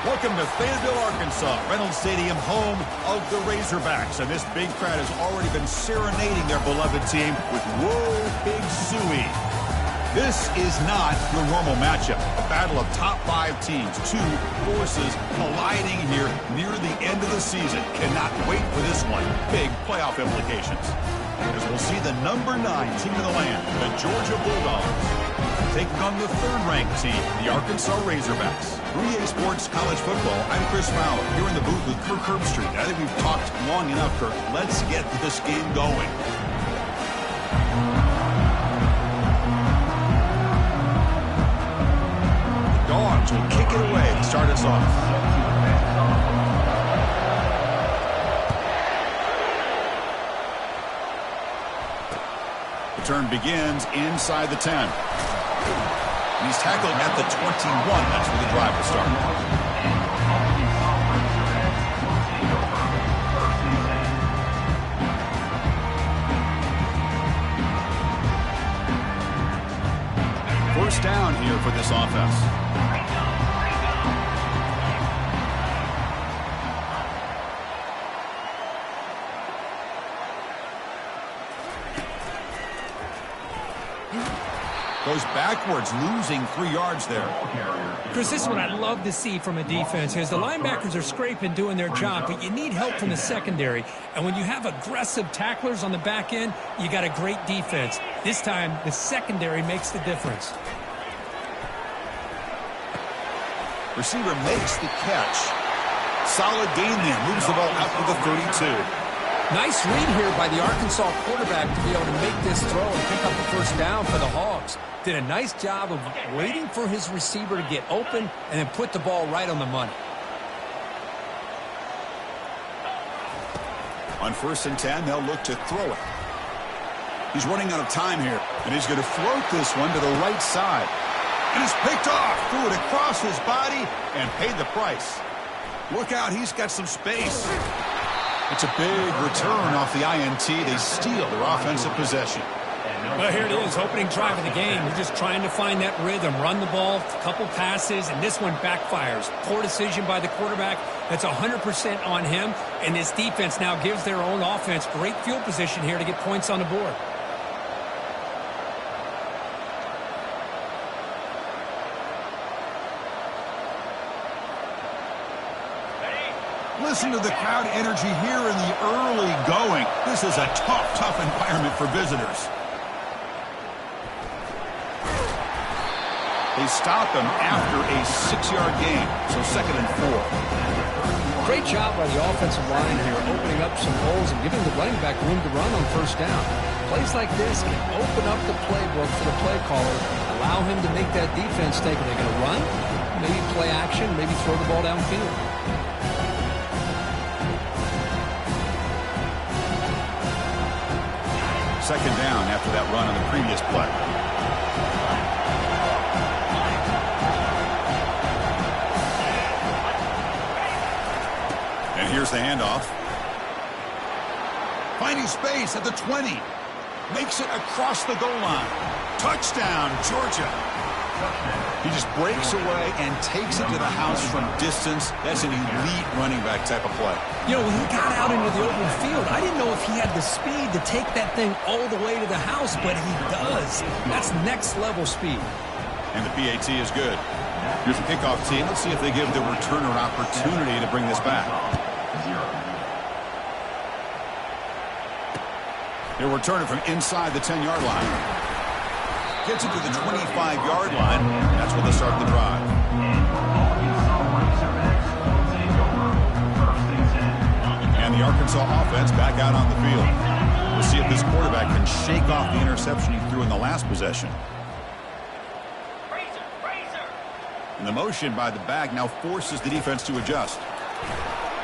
Welcome to Fayetteville, Arkansas, Reynolds Stadium, home of the Razorbacks. And this big crowd has already been serenading their beloved team with Whoa Big Suey. This is not your normal matchup. A battle of top 5 teams, 2 forces colliding here near the end of the season. Cannot wait for this one. Big playoff implications. As we'll see the number 9 team in the land, the Georgia Bulldogs, taking on the 3rd-ranked team, the Arkansas Razorbacks. 3A Sports College Football, I'm Chris Fowler, here in the booth with Kirk Herbstreit. I think we've talked long enough, Kirk. Let's get this game going. The Dogs will kick it away to start us off. The turn begins inside the 10. He's tackled at the 21. That's where the drive will start. First down here for this offense. Goes backwards, losing 3 yards there. Chris, this is what I love to see from a defense. Is the linebackers are scraping, doing their job, but you need help from the secondary. And when you have aggressive tacklers on the back end, you got a great defense. This time, the secondary makes the difference. Receiver makes the catch. Solid gain there. Moves the ball out to the 32. Nice read here by the Arkansas quarterback to be able to make this throw and pick up the first down for the Hogs. Did a nice job of waiting for his receiver to get open and then put the ball right on the money. On 1st and 10, they'll look to throw it. He's running out of time here, and he's going to float this one to the right side. And it's picked off, threw it across his body, and paid the price. Look out, he's got some space. It's a big return off the INT. They steal their offensive possession. Well, here it is, opening drive of the game. We're just trying to find that rhythm, run the ball, a couple passes, and this one backfires. Poor decision by the quarterback. That's 100% on him, and this defense now gives their own offense great field position here to get points on the board. Listen to the crowd energy here in the early going. This is a tough environment for visitors. They stop him after a 6-yard gain, so 2nd and 4. Great job by the offensive line here, opening up some holes and giving the running back room to run on first down. Plays like this can open up the playbook for the play caller, allow him to make that defense think, are they going to run? Maybe play action, maybe throw the ball downfield. Second down after that run on the previous play. And here's the handoff. Finding space at the 20. Makes it across the goal line. Touchdown, Georgia. He just breaks away and takes it to the house from distance. That's an elite running back type of play. You know, when he got out into the open field, I didn't know if he had the speed to take that thing all the way to the house, but he does. That's next-level speed. And the PAT is good. Here's the kickoff team. Let's see if they give the returner an opportunity to bring this back. They'll return it from inside the 10-yard line. Gets it to the 25-yard line. That's where they start the drive. And the Arkansas offense back out on the field. We'll see if this quarterback can shake off the interception he threw in the last possession. And the motion by the back now forces the defense to adjust.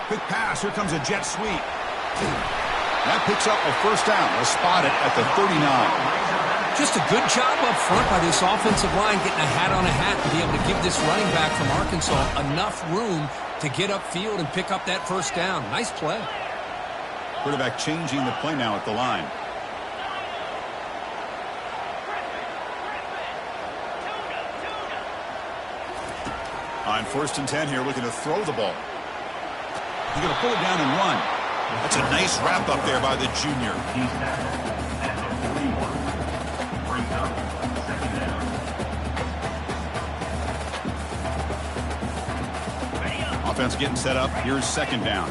Quick pass. Here comes a jet sweep. That picks up a first down. They'll spot it at the 39. Just a good job up front by this offensive line, getting a hat on a hat to be able to give this running back from Arkansas enough room to get upfield and pick up that first down. Nice play. Quarterback changing the play now at the line. On 1st and 10 here, looking to throw the ball. He's going to pull it down and run. That's a nice wrap up there by the junior. Offense getting set up. Here's 2nd down.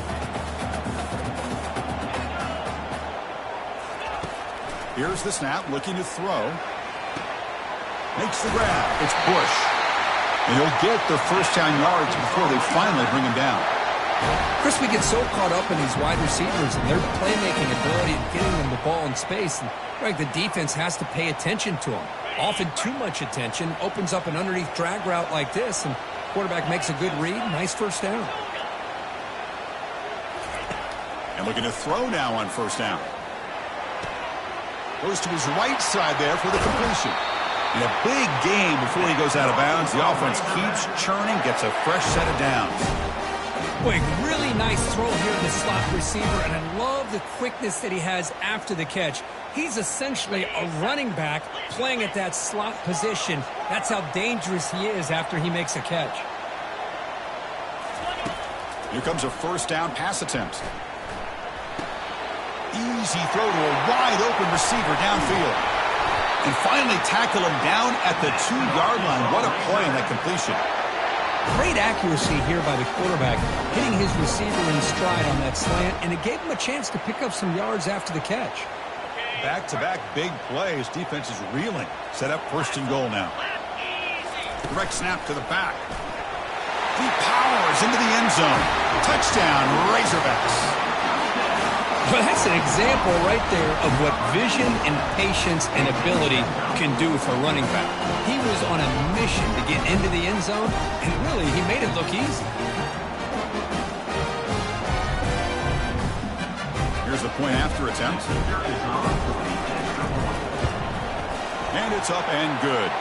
Here's the snap, looking to throw. Makes the grab. It's Bush. And he'll get the 1st down yards before they finally bring him down. Chris, we get so caught up in these wide receivers and their playmaking ability and getting them the ball in space. And Greg, the defense has to pay attention to them. Often too much attention opens up an underneath drag route like this, and quarterback makes a good read. Nice 1st down. And looking to throw now on 1st down. Goes to his right side there for the completion. In a big game before he goes out of bounds. The offense keeps churning, gets a fresh set of downs. Boy, really nice throw here to the slot receiver, and I love the quickness that he has after the catch. He's essentially a running back playing at that slot position. That's how dangerous he is after he makes a catch. Here comes a 1st down pass attempt. Easy throw to a wide-open receiver downfield. And finally tackle him down at the 2-yard line. What a play in that completion. Great accuracy here by the quarterback, hitting his receiver in stride on that slant, and it gave him a chance to pick up some yards after the catch. Back-to-back big plays. Defense is reeling. Set up 1st and goal now. Direct snap to the back. He powers into the end zone. Touchdown, Razorbacks. Well, that's an example right there of what vision and patience and ability can do for a running back. He was on a mission to get into the end zone, and really, he made it look easy. Here's the point after attempt. And it's up and good.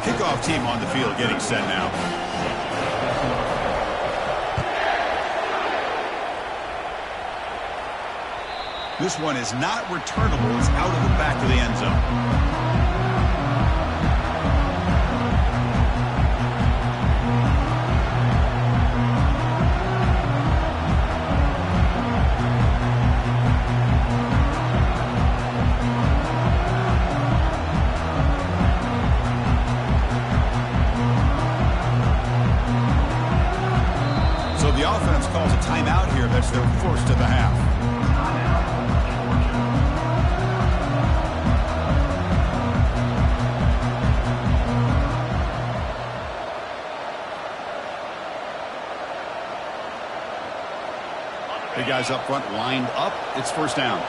Kickoff team on the field getting set now. This one is not returnable. It's out of the back of the end zone. The offense calls a timeout here. That's their 1st of the half. The guys up front lined up. It's 1st down.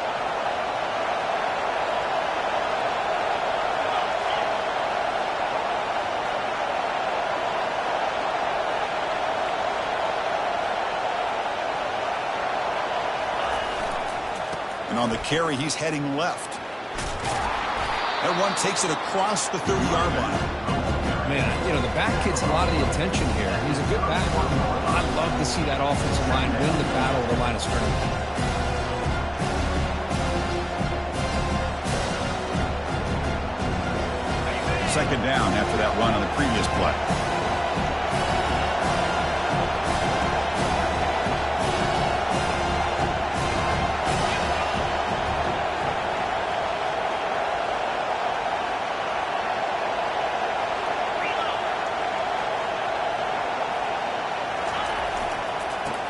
And on the carry, he's heading left. That one takes it across the 30-yard line. Man, you know, the back gets a lot of the attention here. He's a good back. I'd love to see that offensive line win the battle of the line of scrimmage. 2nd down after that run on the previous play.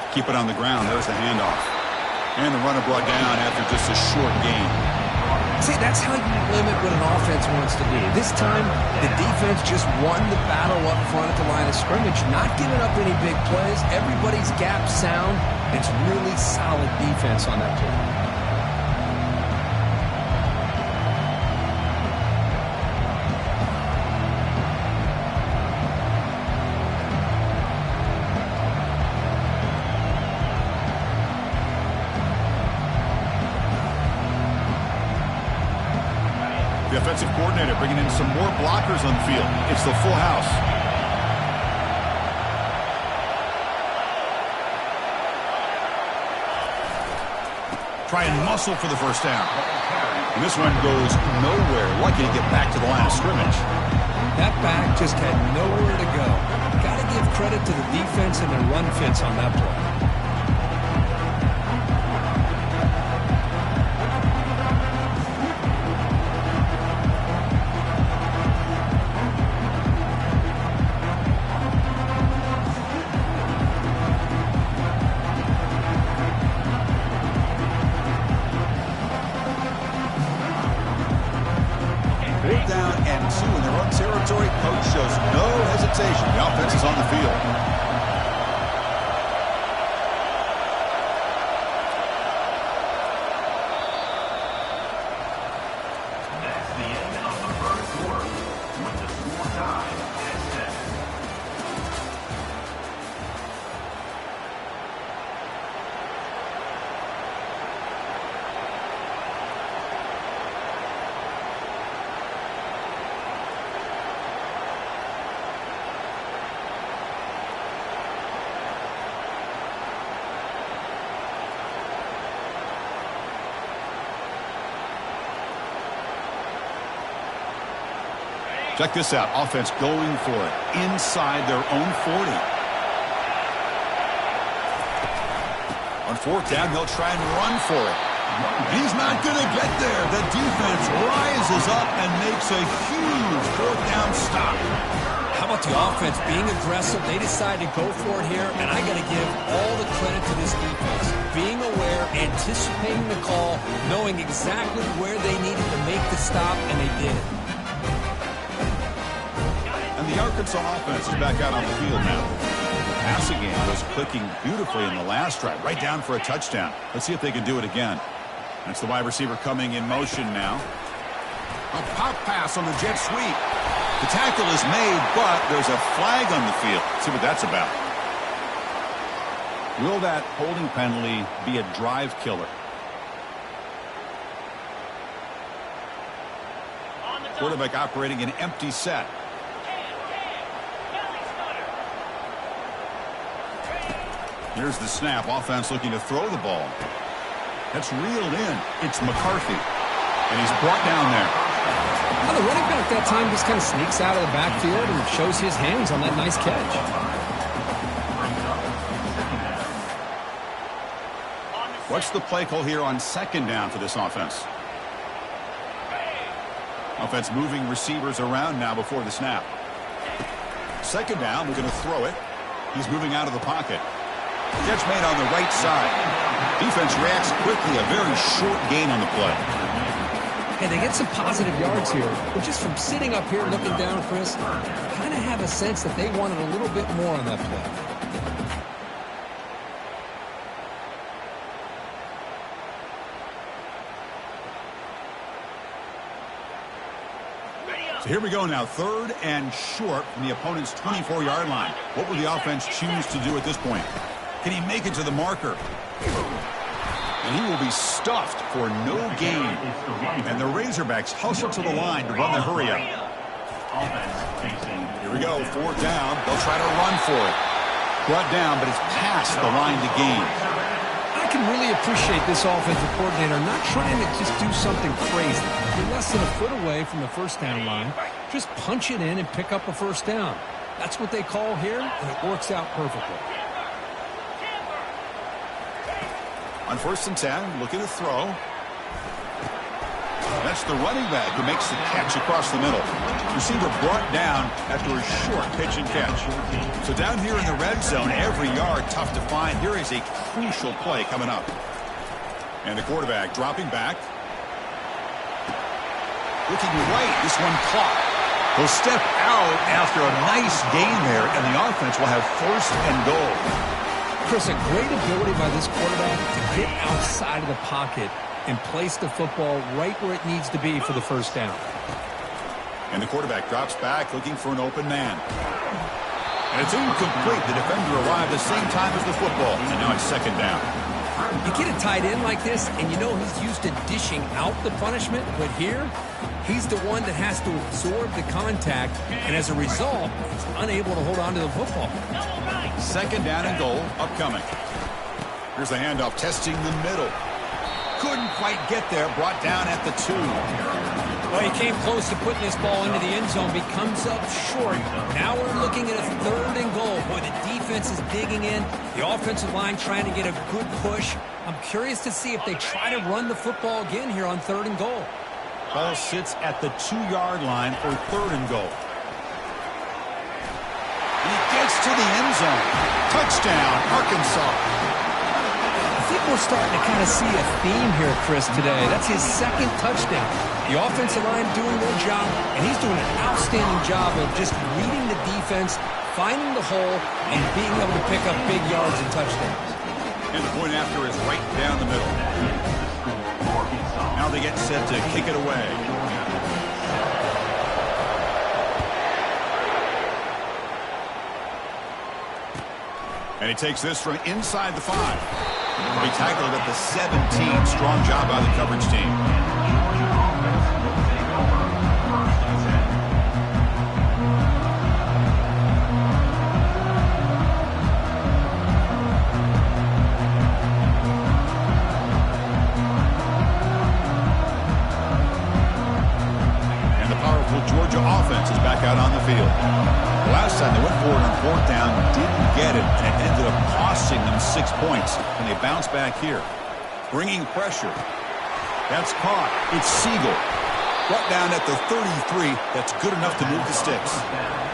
Keep it on the ground. There's the handoff. And the runner brought down after just a short gain. See, that's how you limit what an offense wants to be. This time, the defense just won the battle up front at the line of scrimmage, not giving up any big plays. Everybody's gap sound. It's really solid defense on that play. The offensive coordinator bringing in some more blockers on the field. It's the full house. Try and muscle for the first down. And this one goes nowhere. Lucky to get back to the line of scrimmage. That back just had nowhere to go. Got to give credit to the defense and their run fits on that play. Down and 2 in their own territory. Coach shows no hesitation. The offense is on the field. Check this out. Offense going for it inside their own 40. On 4th down, they'll try and run for it. He's not going to get there. The defense rises up and makes a huge 4th down stop. How about the offense being aggressive? They decide to go for it here, and I got to give all the credit to this defense. Being aware, anticipating the call, knowing exactly where they needed to make the stop, and they did it. The Arkansas offense is back out on the field now. The passing game was clicking beautifully in the last drive, right down for a touchdown. Let's see if they can do it again. That's the wide receiver coming in motion now. A pop pass on the jet sweep. The tackle is made, but there's a flag on the field. Let's see what that's about. Will that holding penalty be a drive killer? Quarterback operating an empty set. Here's the snap. Offense looking to throw the ball. That's reeled in. It's McCarthy. And he's brought down there. Well, the running back that time just kind of sneaks out of the backfield and shows his hands on that nice catch. What's the play call here on 2nd down for this offense? Offense moving receivers around now before the snap. 2nd down, we're going to throw it. He's moving out of the pocket. Catch made on the right side. Defense reacts quickly. A very short gain on the play. Hey, they get some positive yards here. But just from sitting up here looking down, Chris, kind of have a sense that they wanted a little bit more on that play. So here we go now. 3rd and short from the opponent's 24-yard line. What will the offense choose to do at this point? Can he make it to the marker? And he will be stuffed for no gain. And the Razorbacks hustle to the line to run the hurry up. Here we go. 4th down. They'll try to run for it. Brought down, but it's past the line to gain. I can really appreciate this offensive coordinator not trying to just do something crazy. You're less than a foot away from the 1st down line. Just punch it in and pick up a 1st down. That's what they call here, and it works out perfectly. On 1st and 10, looking to throw. That's the running back who makes the catch across the middle. Receiver brought down after a short pitch and catch. So down here in the red zone, every yard tough to find. Here is a crucial play coming up. And the quarterback dropping back. Looking right, this one caught. He'll step out after a nice gain there, and the offense will have 1st and goal. Chris, a great ability by this quarterback to get outside of the pocket and place the football right where it needs to be for the 1st down. And the quarterback drops back looking for an open man. And it's incomplete. The defender arrived the same time as the football. And now it's 2nd down. You get a tight end like this, and you know he's used to dishing out the punishment, but here, he's the one that has to absorb the contact, and as a result, he's unable to hold on to the football. 2nd down and goal upcoming. Here's the handoff, testing the middle. quite get there. Brought down at the 2. Well, he came close to putting this ball into the end zone, but he comes up short. Now we're looking at a 3rd and goal. Boy, the defense is digging in. The offensive line trying to get a good push. I'm curious to see if they try to run the football again here on 3rd and goal. Ball sits at the 2-yard line for 3rd and goal. And he gets to the end zone. Touchdown, Arkansas. I think we're starting to kind of see a theme here, Chris, today. That's his 2nd touchdown. The offensive line doing their job, and he's doing an outstanding job of just reading the defense, finding the hole, and being able to pick up big yards and touchdowns. And the point after is right down the middle. Now they get set to kick it away. And he takes this from inside the 5. He tackled at the 17. Strong job by the coverage team. And the powerful Georgia offense is back out on the field. Last time they went for it on 4th down, didn't get it, and it ended up costing them 6 points. And they bounce back here. Bringing pressure. That's caught. It's Siegel. Brought down at the 33. That's good enough to move the sticks.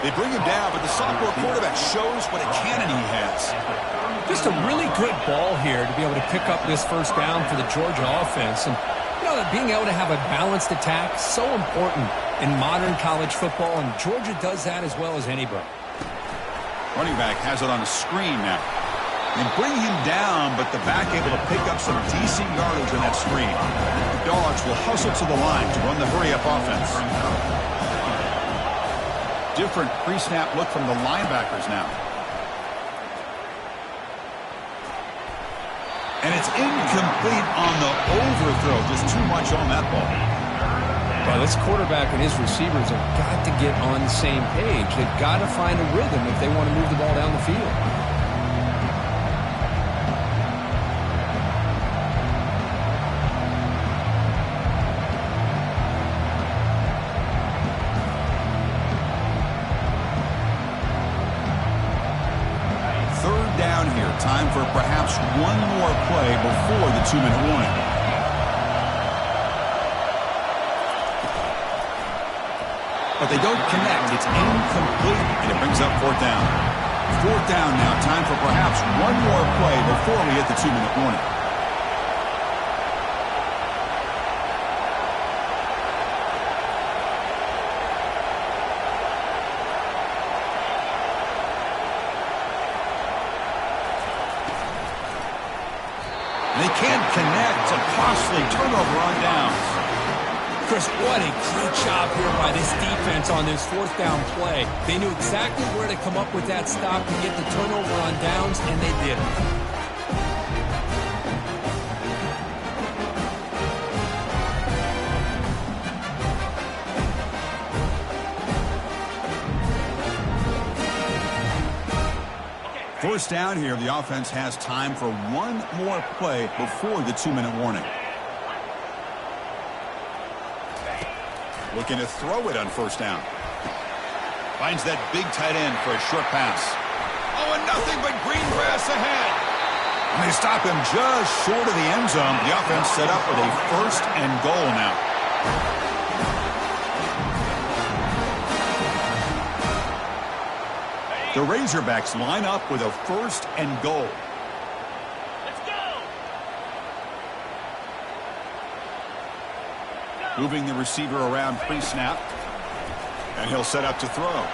They bring him down, but the sophomore quarterback shows what a cannon he has. Just a really good ball here to be able to pick up this 1st down for the Georgia offense. And, you know, being able to have a balanced attack, so important in modern college football, and Georgia does that as well as anybody. Running back has it on a screen now. They bring him down, but the back able to pick up some decent yardage on that screen. The Dogs will hustle to the line to run the hurry-up offense. Different pre-snap look from the linebackers now. And it's incomplete on the overthrow. Just too much on that ball. Well, this quarterback and his receivers have got to get on the same page. They've got to find a rhythm if they want to move the ball down the field. Time for perhaps one more play before the 2-minute warning. But they don't connect. It's incomplete, and it brings up 4th down. 4th down now. Time for perhaps one more play before we hit the 2-minute warning. They can't connect. It's a costly turnover on downs. Chris, what a great job here by this defense on this 4th down play. They knew exactly where to come up with that stop to get the turnover on downs, and they did it. First down here, the offense has time for one more play before the 2-minute warning. Looking to throw it on 1st down. Finds that big tight end for a short pass. Oh, and nothing but green grass ahead. And they stop him just short of the end zone. The offense set up with a 1st and goal now. The Razorbacks line up with a 1st and goal. Let's go. Moving the receiver around pre-snap. And he'll set up to throw.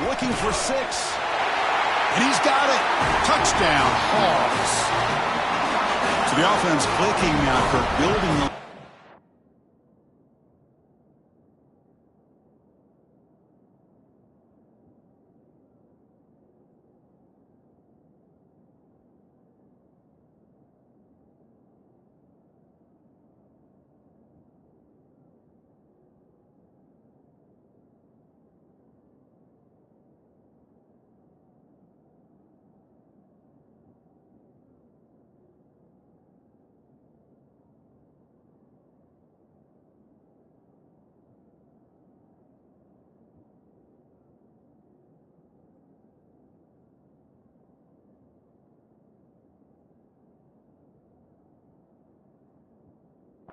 Looking for 6. And he's got it. Touchdown, Hogs. So the offense clicking now for building the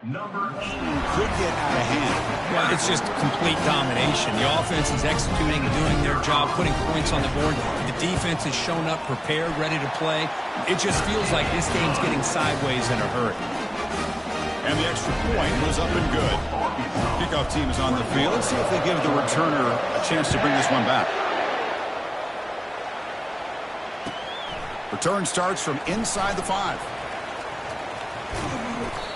Could get out of hand. Well, it's just complete domination. The offense is executing and doing their job, putting points on the board. The defense has shown up prepared, ready to play. It just feels like this game's getting sideways in a hurry. And the extra point was up and good. Kickoff team is on the field. Let's see if they give the returner a chance to bring this one back. Return starts from inside the 5.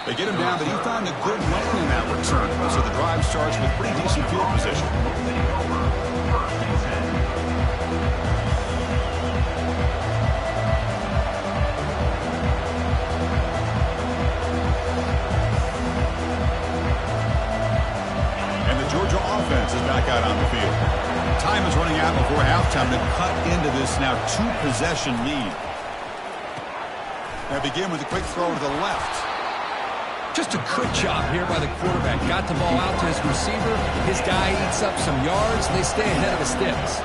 They get him down, but he found a good lane in that return. So the drive starts with pretty decent field position. And the Georgia offense is back out on the field. Time is running out before halftime to cut into this now 2-possession lead. They begin with a quick throw to the left. Just a good job here by the quarterback. Got the ball out to his receiver. His guy eats up some yards. They stay ahead of the sticks.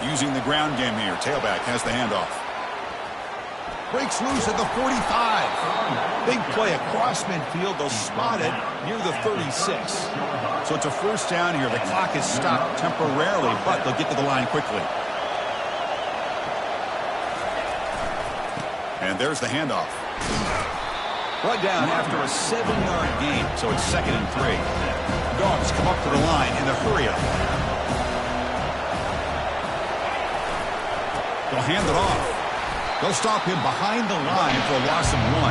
Using the ground game here. Tailback has the handoff. Breaks loose at the 45. Big play across midfield. They'll spot it near the 36. So it's a first down here. The clock is stopped temporarily, but they'll get to the line quickly. And there's the handoff. Brought down after a 7-yard gain, so it's 2nd and 3. Dogs come up to the line in the hurry-up. They'll hand it off. They'll stop him behind the line for a loss of 1.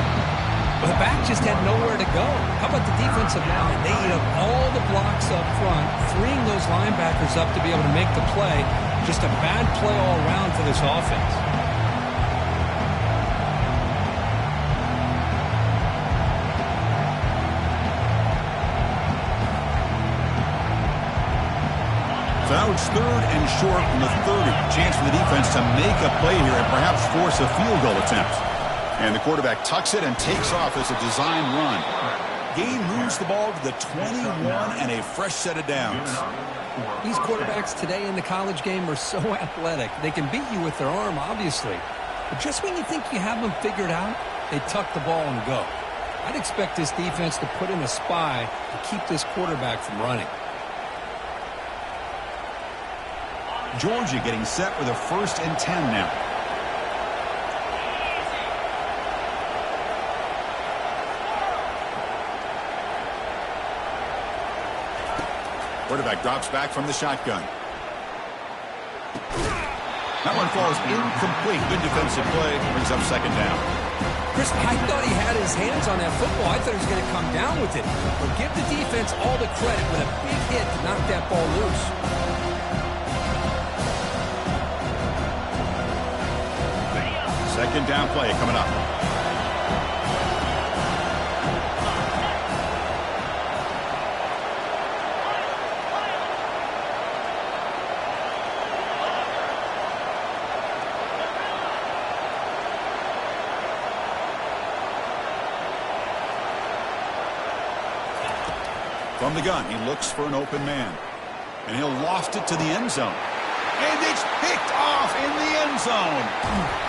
Well, the back just had nowhere to go. How about the defensive line? They eat up all the blocks up front, freeing those linebackers up to be able to make the play. Just a bad play all around for this offense. So now it's 3rd and short from the 30. Chance for the defense to make a play here and perhaps force a field goal attempt. And the quarterback tucks it and takes off as a design run. Gain moves the ball to the 21 and a fresh set of downs. These quarterbacks today in the college game are so athletic. They can beat you with their arm, obviously. But just when you think you have them figured out, they tuck the ball and go. I'd expect this defense to put in a spy to keep this quarterback from running. Georgia getting set with a 1st and 10 now. Quarterback drops back from the shotgun. That one falls incomplete. Good defensive play. Brings up 2nd down. Chris, I thought he had his hands on that football. I thought he was going to come down with it. But give the defense all the credit with a big hit to knock that ball loose. Second down play coming up. From the gun, he looks for an open man. And he'll loft it to the end zone. And it's picked off in the end zone.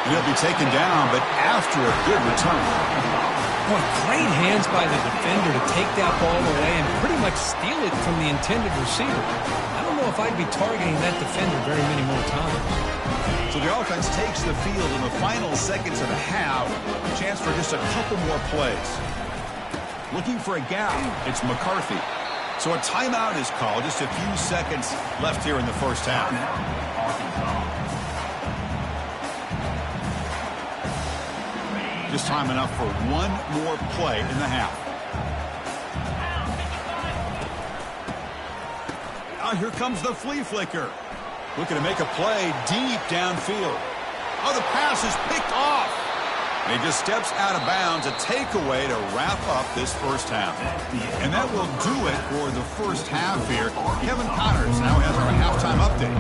And he'll be taken down, but after a good return. Boy, great hands by the defender to take that ball away and pretty much steal it from the intended receiver. I don't know if I'd be targeting that defender very many more times. So the offense takes the field in the final seconds of the half. Chance for just a couple more plays. Looking for a gap. It's McCarthy. So a timeout is called. Just a few seconds left here in the first half. Just time enough for one more play in the half. Now here comes the flea flicker. Looking to make a play deep downfield. Oh, the pass is picked off. And he just steps out of bounds. A takeaway to wrap up this first half. And that will do it for the first half here. Kevin Connors now has our halftime update.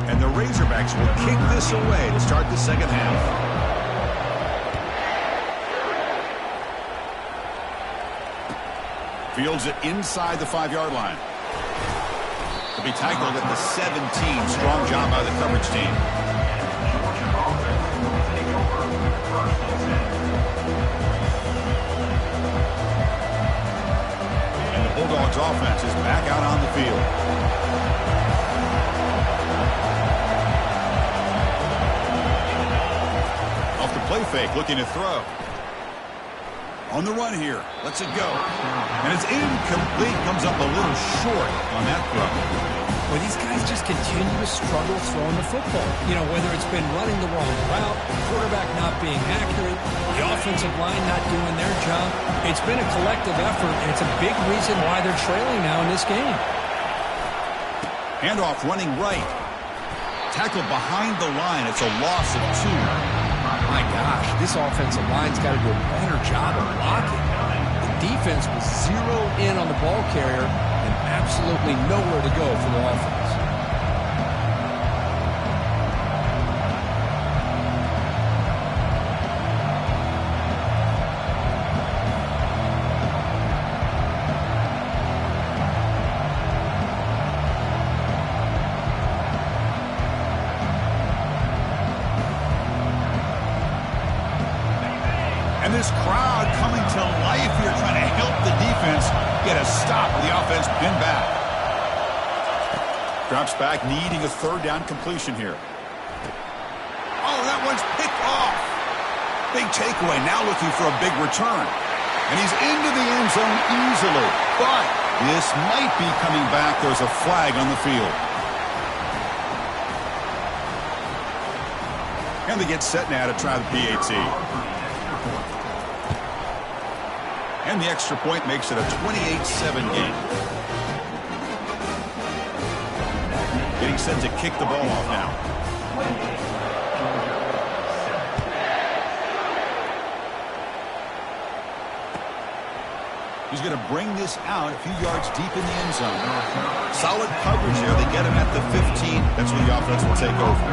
And the Razorbacks will kick this away to start the second half. Fields it inside the 5-yard line. He'll be tackled at the 17. Strong job by the coverage team. field. Off the play fake, looking to throw. On the run here. Lets it go. And it's incomplete. Comes up a little short on that throw. Well, these guys just continue to struggle throwing the football. You know, whether it's been running the wrong route, the quarterback not being accurate, the offensive line not doing their job. It's been a collective effort, and it's a big reason why they're trailing now in this game. Handoff running right. Tackled behind the line. It's a loss of 2. My gosh, this offensive line's got to do a better job of blocking. The defense was zeroed in on the ball carrier and absolutely nowhere to go for the offense. And this crowd coming to life here, trying to help the defense get a stop with the offense pinned back. Drops back, needing a third down completion here. Oh, that one's picked off. Big takeaway, now looking for a big return. And he's into the end zone easily. But this might be coming back. There's a flag on the field. And they get set now to try the PAT. And the extra point makes it a 28-7 game. Getting set to kick the ball off now. He's going to bring this out a few yards deep in the end zone. Solid coverage here. They get him at the 15. That's where the offense will take over.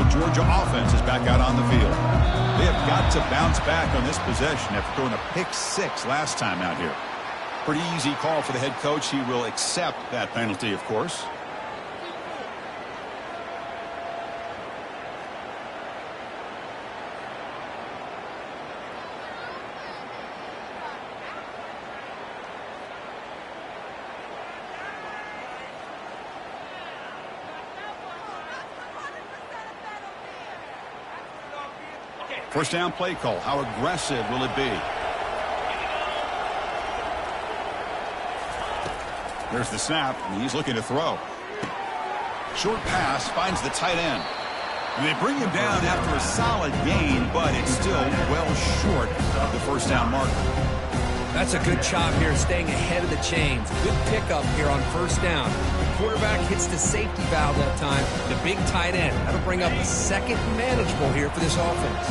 Georgia offense is back out on the field. They have got to bounce back on this possession after throwing a pick 6 last time out here. Pretty easy call for the head coach. He will accept that penalty, of course. First down play call. How aggressive will it be? There's the snap, and he's looking to throw. Short pass finds the tight end. And they bring him down after a solid gain, but it's still well short of the first down marker. That's a good job here, staying ahead of the chains. Good pickup here on first down. The quarterback hits the safety valve that time. The big tight end. That'll bring up a second manageable here for this offense.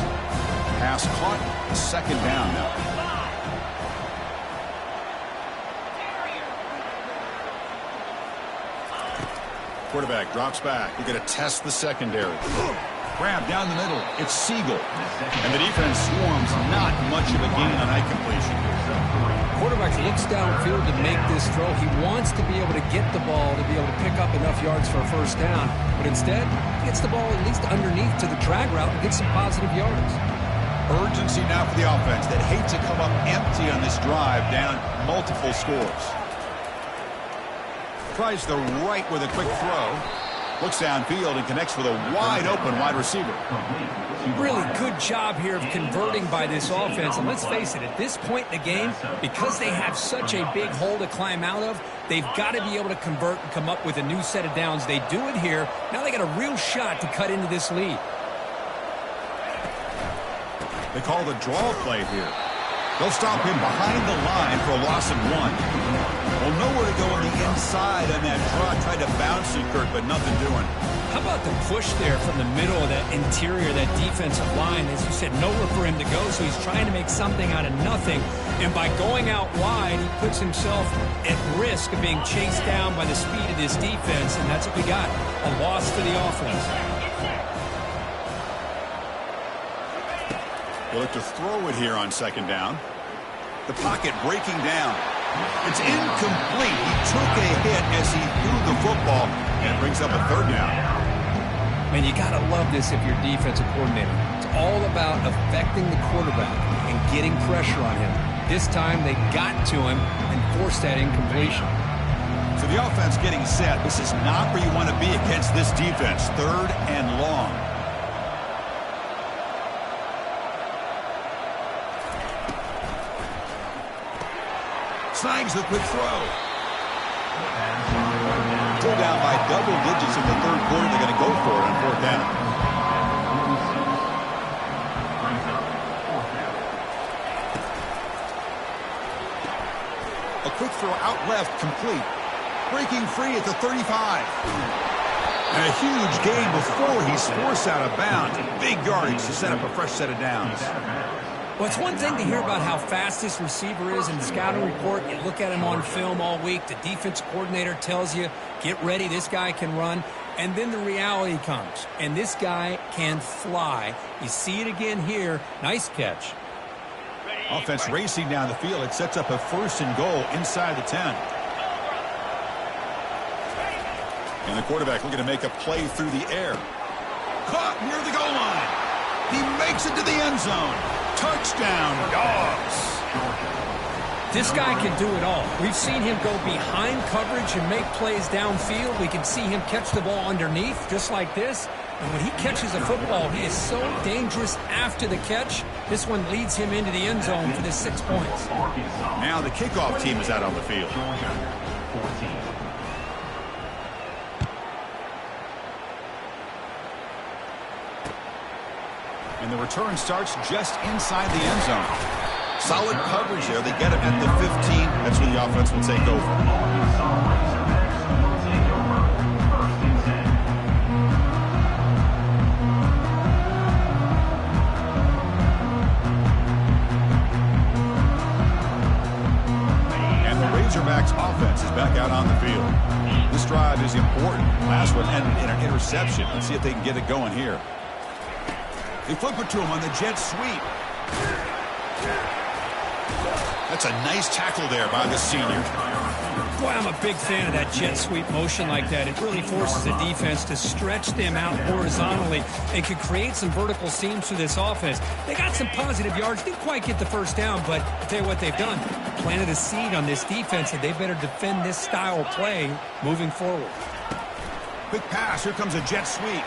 Pass caught. Second down now. Quarterback drops back. You're going to test the secondary. Grab down the middle. It's Siegel. And the defense swarms. Not much of a gain on that completion. Quarterback looks downfield to make this throw. He wants to be able to get the ball to be able to pick up enough yards for a first down. But instead, he gets the ball at least underneath to the drag route and gets some positive yards. Urgency now for the offense that hate to come up empty on this drive, down multiple scores. Tries the right with a quick throw. Looks downfield and connects with a wide-open wide receiver. Really good job here of converting by this offense. And let's face it, at this point in the game, because they have such a big hole to climb out of, they've got to be able to convert and come up with a new set of downs. They do it here. Now they got a real shot to cut into this lead. They call the draw play here. They'll stop him behind the line for a loss of 1. Well, nowhere to go on the inside on that draw. Tried to bounce it, Kurt, but nothing doing. How about the push there from the middle of that interior, that defensive line? As you said, nowhere for him to go, so he's trying to make something out of nothing. And by going out wide, he puts himself at risk of being chased down by the speed of this defense, and that's what we got, a loss for the offense. They look to throw it here on second down. The pocket breaking down. It's incomplete. He took a hit as he threw the football, and it brings up a third down. Man, you got to love this if you're defensive coordinator. It's all about affecting the quarterback and getting pressure on him. This time they got to him and forced that incompletion. So the offense getting set. This is not where you want to be against this defense. Third and long. Snags the quick throw. Still down by double digits in the third quarter. They're going to go for it on fourth down. A quick throw out left, complete. Breaking free at the 35. And a huge gain before he's forced out of bounds. Big yardage to set up a fresh set of downs. Well, it's one thing to hear about how fast this receiver is in the scouting report. You look at him on film all week. The defense coordinator tells you, get ready, this guy can run. And then the reality comes. And this guy can fly. You see it again here. Nice catch. Offense racing down the field. It sets up a first and goal inside the 10. And the quarterback looking to make a play through the air. Caught near the goal line. He makes it to the end zone. Touchdown, Dogs. This guy can do it all. We've seen him go behind coverage and make plays downfield. We can see him catch the ball underneath just like this. And when he catches a football, he is so dangerous after the catch. This one leads him into the end zone for the 6 points. Now the kickoff team is out on the field. And the return starts just inside the end zone. Solid coverage there. They get him at the 15. That's where the offense will take over. And the Razorbacks offense is back out on the field. This drive is important. Last one ended in an interception. Let's see if they can get it going here. They flip it to him on the jet sweep. That's a nice tackle there by the senior. Boy, I'm a big fan of that jet sweep motion like that. It really forces the defense to stretch them out horizontally and can create some vertical seams through this offense. They got some positive yards. Didn't quite get the first down, but I'll tell you what they've done. Planted a seed on this defense, and they better defend this style of play moving forward. Quick pass. Here comes a jet sweep.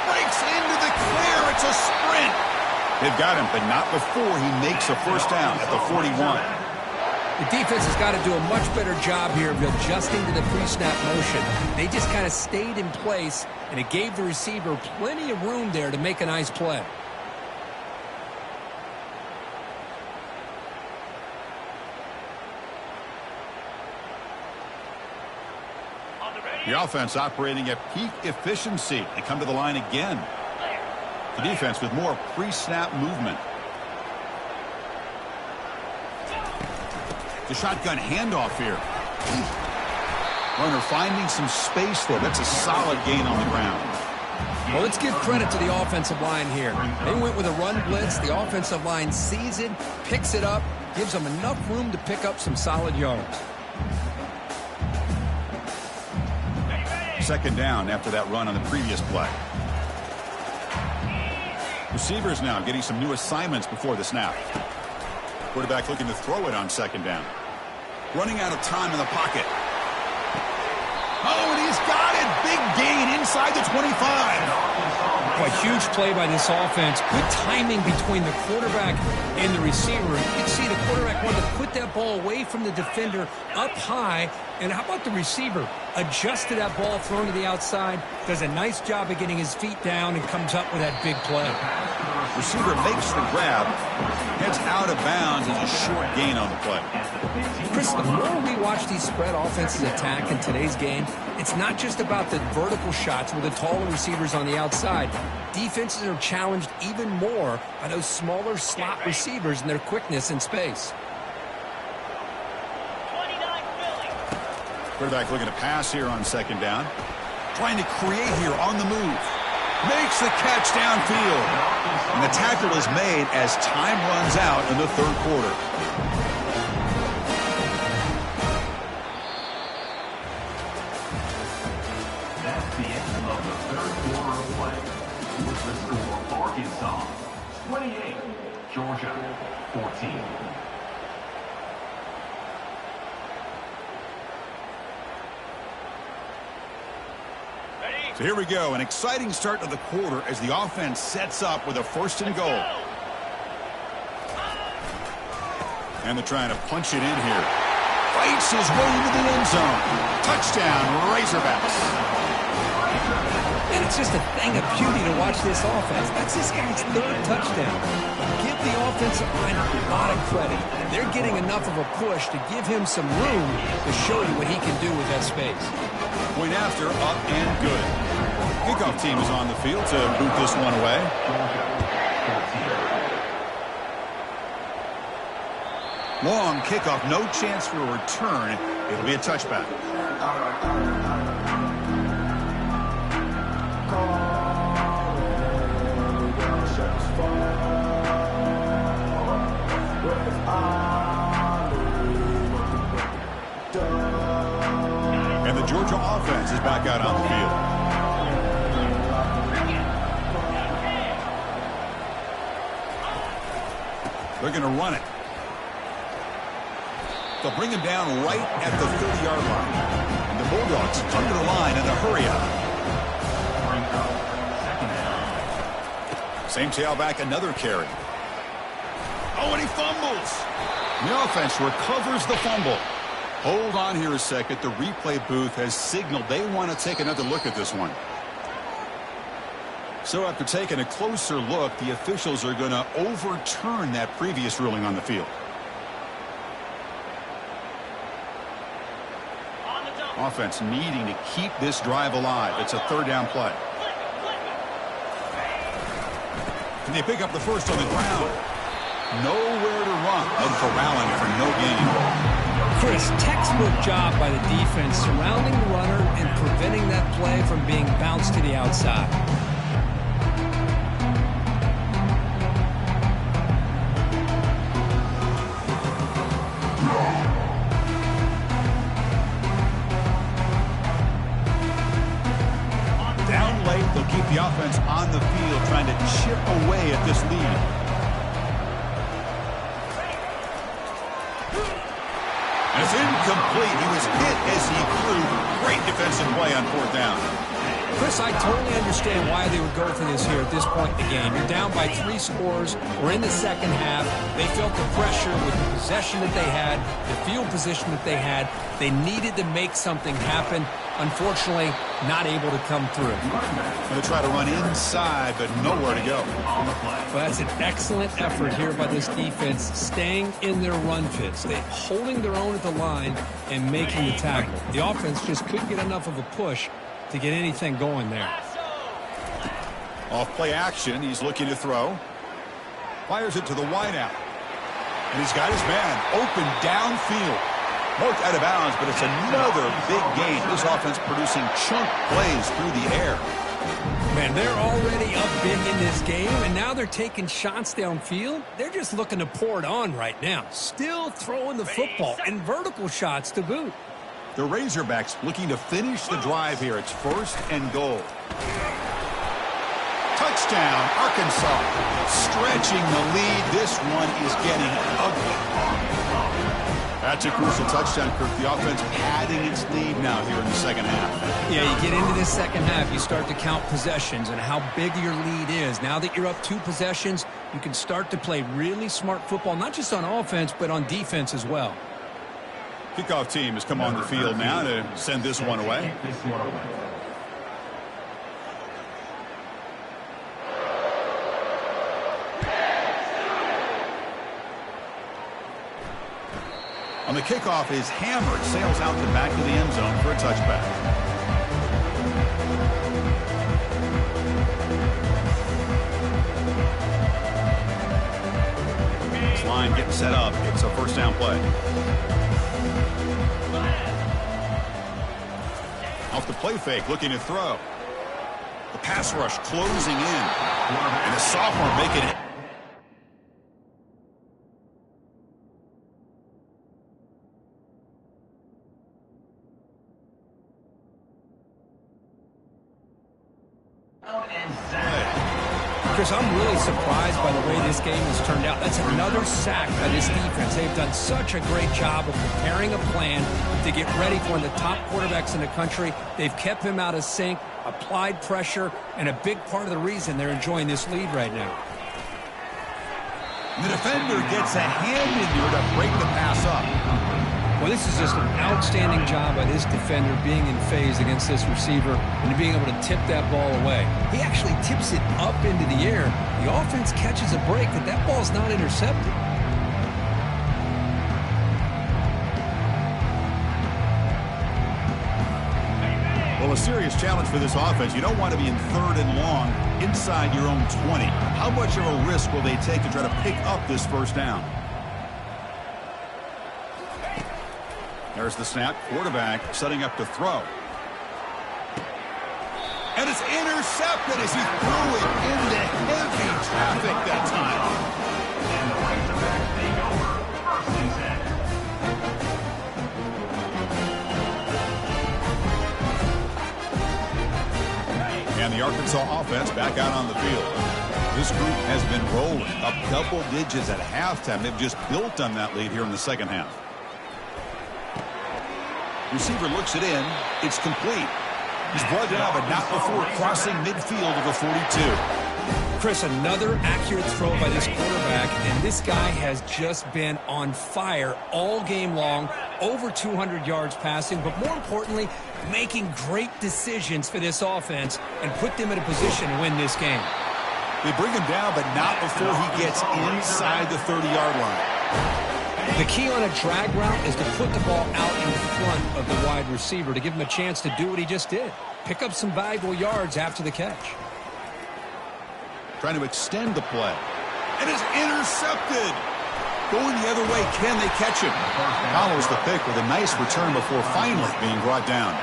Breaks into the clear. It's a sprint. They've got him, but not before he makes a first down at the 41. The defense has got to do a much better job here of adjusting to the pre-snap motion. They just kind of stayed in place, and it gave the receiver plenty of room there to make a nice play. The offense operating at peak efficiency. They come to the line again. The defense with more pre-snap movement. The shotgun handoff here. Runner finding some space there. That's a solid gain on the ground. Well, let's give credit to the offensive line here. They went with a run blitz. The offensive line sees it, picks it up, gives them enough room to pick up some solid yards. Second down after that run on the previous play. Receivers now getting some new assignments before the snap. Quarterback looking to throw it on second down. Running out of time in the pocket. Oh, and he's got it. Big gain inside the 25. A huge play by this offense. Good timing between the quarterback and the receiver. You can see the quarterback wanted to put that ball away from the defender up high. And how about the receiver? Adjusted that ball thrown to the outside. Does a nice job of getting his feet down and comes up with that big play. Receiver makes the grab. Heads out of bounds as a short gain on the play. Chris, the more we watch these spread offenses attack in today's game, it's not just about the vertical shots with the taller receivers on the outside. Defenses are challenged even more by those smaller slot receivers and their quickness in space. Quarterback looking to pass here on second down. Trying to create here on the move. Makes the catch downfield. And the tackle is made as time runs out in the third quarter. That's the end of the third quarter of play. With the score, Arkansas 28, Georgia 14. So here we go, an exciting start to the quarter as the offense sets up with a first and goal. And they're trying to punch it in here. Fights his way into the end zone. Touchdown, Razorbacks. And it's just a thing of beauty to watch this offense. That's this guy's third touchdown. Give the offensive line a lot of credit. They're getting enough of a push to give him some room to show you what he can do with that space. Point after, up and good. Kickoff team is on the field to boot this one away. Long kickoff, no chance for a return. It'll be a touchback. And the Georgia offense is back out on the field. They're going to run it. They'll bring him down right at the 30-yard line. And the Bulldogs come to the line in a hurry up. Same tailback, another carry. Oh, and he fumbles. And the offense recovers the fumble. Hold on here a second. The replay booth has signaled they want to take another look at this one. So after taking a closer look, the officials are going to overturn that previous ruling on the field. Offense needing to keep this drive alive. It's a third down play. And they pick up the first on the ground. Nowhere to run and corralling for no gain. Chris, textbook job by the defense surrounding the runner and preventing that play from being bounced to the outside. The offense on the field trying to chip away at this lead. And it's incomplete. He was hit as he threw. Great defensive play on fourth down. Chris, I totally understand why they would go for this here at this point in the game. You're down by 3 scores. We're in the second half. They felt the pressure with the possession that they had, the field position that they had. They needed to make something happen. Unfortunately, not able to come through. Going to try to run inside, but nowhere to go. Well, that's an excellent effort here by this defense, staying in their run fits. They're holding their own at the line and making the tackle. The offense just couldn't get enough of a push to get anything going there. Off play action, he's looking to throw. Fires it to the wideout. And he's got his man open downfield. Marked out of bounds, but it's another big gain. This offense producing chunk plays through the air. Man, they're already up big in this game, and now they're taking shots downfield. They're just looking to pour it on right now. Still throwing the football and vertical shots to boot. The Razorbacks looking to finish the drive here. It's first and goal. Touchdown, Arkansas. Stretching the lead. This one is getting ugly. That's a crucial touchdown, Kirk. The offense padding its lead now here in the second half. Yeah, you get into this second half, you start to count possessions and how big your lead is. Now that you're up 2 possessions, you can start to play really smart football, not just on offense, but on defense as well. Kickoff team has come on the field now to send this one away. On the kickoff is hammered, sails out the back of the end zone for a touchback. This line getting set up. It's a first down play. Off the play fake, looking to throw. The pass rush closing in. And the sophomore making it. Chris, I'm really surprised by the way this game has turned out. That's another sack by this defense. They've done such a great job of preparing a plan to get ready for one of the top quarterbacks in the country. They've kept him out of sync, applied pressure, and a big part of the reason they're enjoying this lead right now. The defender gets a hand in there to break the pass up. Well, this is just an outstanding job by this defender being in phase against this receiver and being able to tip that ball away. He actually tips it up into the air. The offense catches a break, but that ball's not intercepted. Well, a serious challenge for this offense. You don't want to be in 3rd and long inside your own 20. How much of a risk will they take to try to pick up this first down? There's the snap. Quarterback setting up to throw. And it's intercepted as he threw it into heavy traffic that time. And the Razorbacks take over. First and 10. And the Arkansas offense back out on the field. This group has been rolling up double digits at halftime. They've just built on that lead here in the second half. Receiver looks it in. It's complete. He's brought down, but not before crossing midfield of the 42. Chris, another accurate throw by this quarterback, and this guy has just been on fire all game long, over 200 yards passing, but more importantly, making great decisions for this offense and put them in a position to win this game. They bring him down, but not before he gets inside the 30-yard line. The key on a drag route is to put the ball out in front of the wide receiver to give him a chance to do what he just did. Pick up some valuable yards after the catch. Trying to extend the play. And it's intercepted. Going the other way, can they catch him? Follows the pick with a nice return before finally being brought down.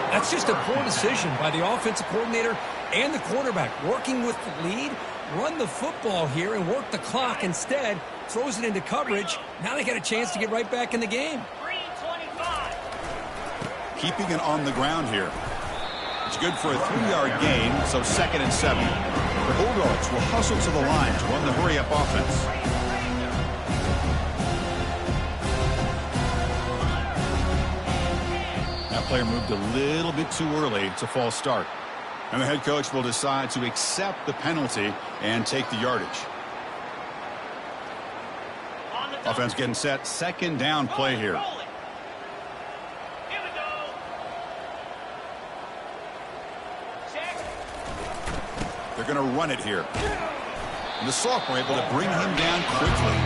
That's just a poor decision by the offensive coordinator and the quarterback. Working with the lead, run the football here and work the clock instead. Throws it into coverage. Now they got a chance to get right back in the game. 325. Keeping it on the ground here. It's good for a 3-yard gain, so 2nd and 7. The Bulldogs will hustle to the line to run the hurry-up offense. That player moved a little bit too early. It's a false start. And the head coach will decide to accept the penalty and take the yardage. Offense getting set. 2nd down play here. Here we go. Check. They're going to run it here. And the sophomore able to bring him down quickly.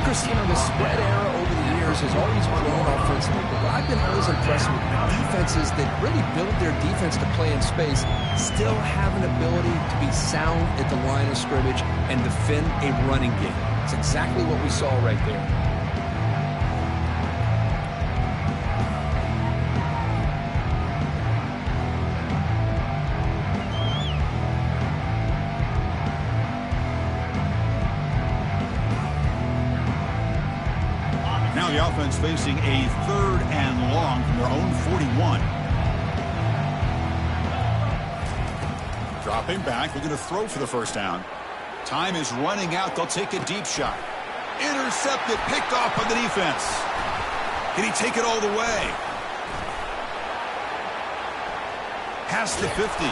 Chris, you know, the spread era over the years has always grown offensively, but I've been always impressed with defenses that really build their defense to play in space, still have an ability to be sound at the line of scrimmage and defend a running game. It's exactly what we saw right there. Now the offense facing a 3rd and long from their own 41. Dropping back, looking to throw for the first down. Time is running out. They'll take a deep shot. Intercepted, picked off by the defense. Can he take it all the way? Past the 50.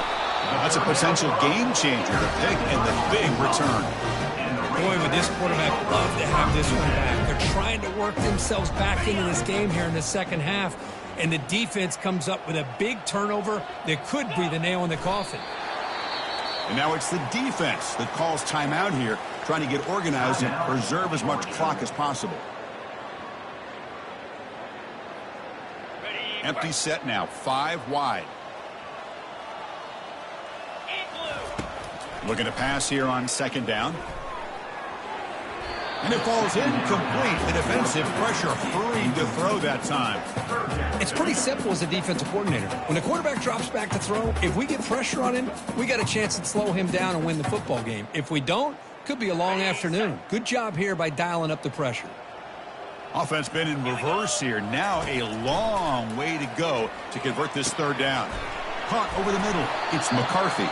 That's a potential game changer. The pick and the big return. Boy, would this quarterback love to have this one back. They're trying to work themselves back into this game here in the second half, and the defense comes up with a big turnover that could be the nail in the coffin. And now it's the defense that calls timeout here, trying to get organized and preserve as much clock as possible. Empty set now, 5 wide. Looking to pass here on 2nd down. And it falls incomplete. The defensive pressure hurried to throw that time. It's pretty simple as a defensive coordinator. When the quarterback drops back to throw, if we get pressure on him, we got a chance to slow him down and win the football game. If we don't, could be a long afternoon. Good job here by dialing up the pressure. Offense been in reverse here. Now a long way to go to convert this third down. Punt over the middle. It's McCarthy.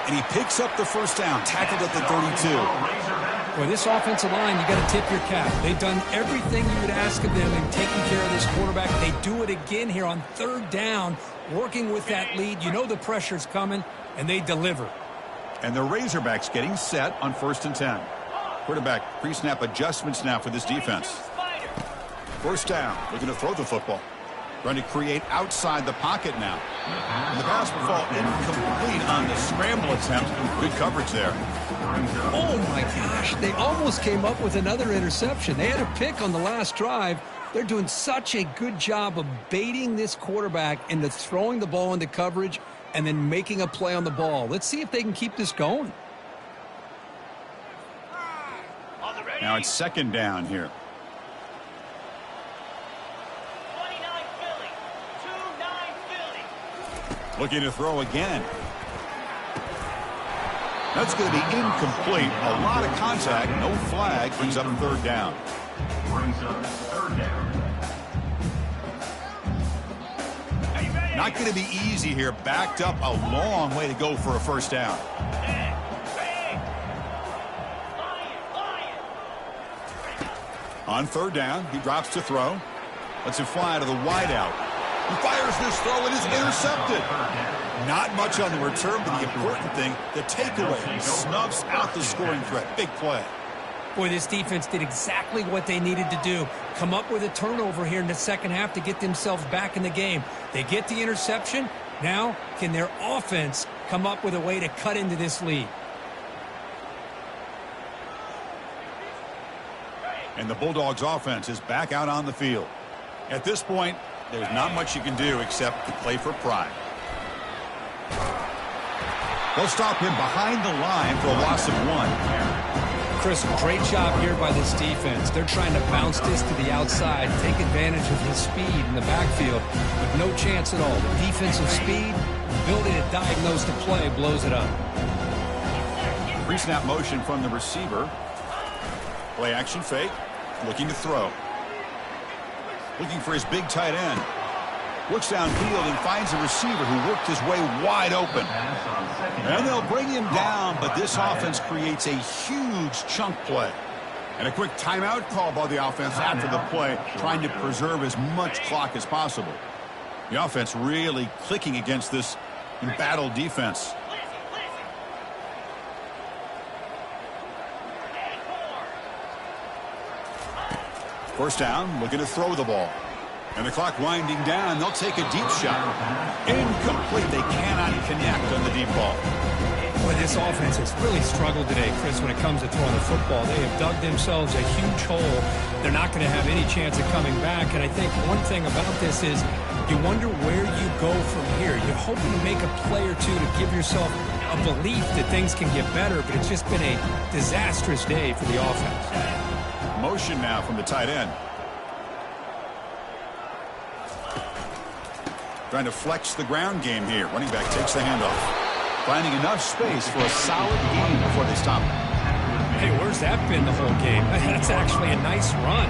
And he picks up the first down, tackled at the 32. Boy, this offensive line, you got to tip your cap. They've done everything you would ask of them in taking care of this quarterback. They do it again here on third down, working with that lead. You know the pressure's coming, and they deliver. And the Razorbacks getting set on 1st and 10. Quarterback pre-snap adjustments now for this defense. First down, looking to throw the football. Trying to create outside the pocket now. And the pass will fall incomplete on the scramble attempt. Good coverage there. Oh, my gosh. They almost came up with another interception. They had a pick on the last drive. They're doing such a good job of baiting this quarterback into throwing the ball into coverage and then making a play on the ball. Let's see if they can keep this going. Now it's second down here. 29 Philly. 2-9 Philly. Looking to throw again. That's going to be incomplete. A lot of contact. No flag. Brings up third down. Brings up third down. Not going to be easy here. Backed up a long way to go for a first down. On third down, he drops to throw. Lets it fly to the wideout. He fires this throw. It is intercepted. Not much on the return, but the important thing, the takeaway. Snuffs out the scoring threat. Big play. Boy, this defense did exactly what they needed to do. Come up with a turnover here in the second half to get themselves back in the game. They get the interception. Now, can their offense come up with a way to cut into this lead? And the Bulldogs offense is back out on the field. At this point, there's not much you can do except to play for pride. They'll stop him behind the line for a loss of 1. Chris, great job here by this defense. They're trying to bounce this to the outside, take advantage of his speed in the backfield, with no chance at all. The defensive speed, ability to diagnose the play, blows it up. Pre-snap motion from the receiver. Play action fake. Looking to throw. Looking for his big tight end. Looks downfield and finds a receiver who worked his way wide open. And they'll bring him down, but this offense creates a huge chunk play. And a quick timeout call by the offense after the play, trying to preserve as much clock as possible. The offense really clicking against this embattled defense. First down, looking to throw the ball. And the clock winding down, they'll take a deep shot. Incomplete. They cannot connect on the deep ball. Boy, this offense has really struggled today, Chris, when it comes to throwing the football. They have dug themselves a huge hole. They're not going to have any chance of coming back. And I think one thing about this is you wonder where you go from here. You're hoping to make a play or two to give yourself a belief that things can get better, but it's just been a disastrous day for the offense. Motion now from the tight end. Trying to flex the ground game here. Running back takes the handoff. Finding enough space for a solid gain before they stop him. Hey, where's that been the whole game? That's actually a nice run.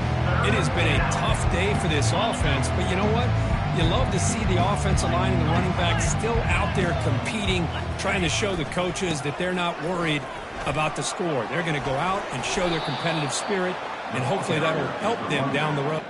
It has been a tough day for this offense, but you know what? You love to see the offensive line and the running back still out there competing, trying to show the coaches that they're not worried about the score. They're going to go out and show their competitive spirit, and hopefully that will help them down the road.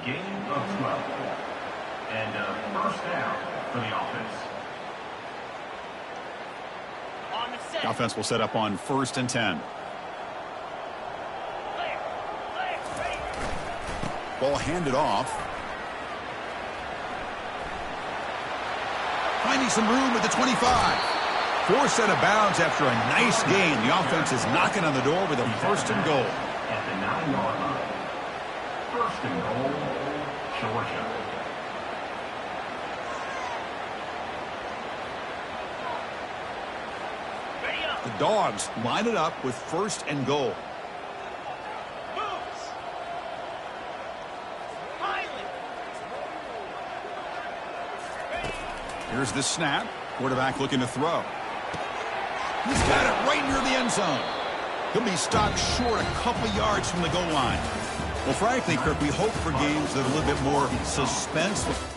Gain of 12. And a first down for the offense. On the set. The offense will set up on 1st and 10. Clear. Clear. Ready. Ball handed off. finding some room at the 25. Forced out of bounds after a nice gain. The offense is knocking on the door with a first and goal. At the 9-yard line. First and goal, Georgia. Ready up. The Dogs line it up with first and goal. Moves. Highland. Here's the snap. Quarterback looking to throw. He's got it right near the end zone. He'll be stopped short a couple yards from the goal line. Well, frankly, Kirk, we hope for games that are a little bit more suspenseful.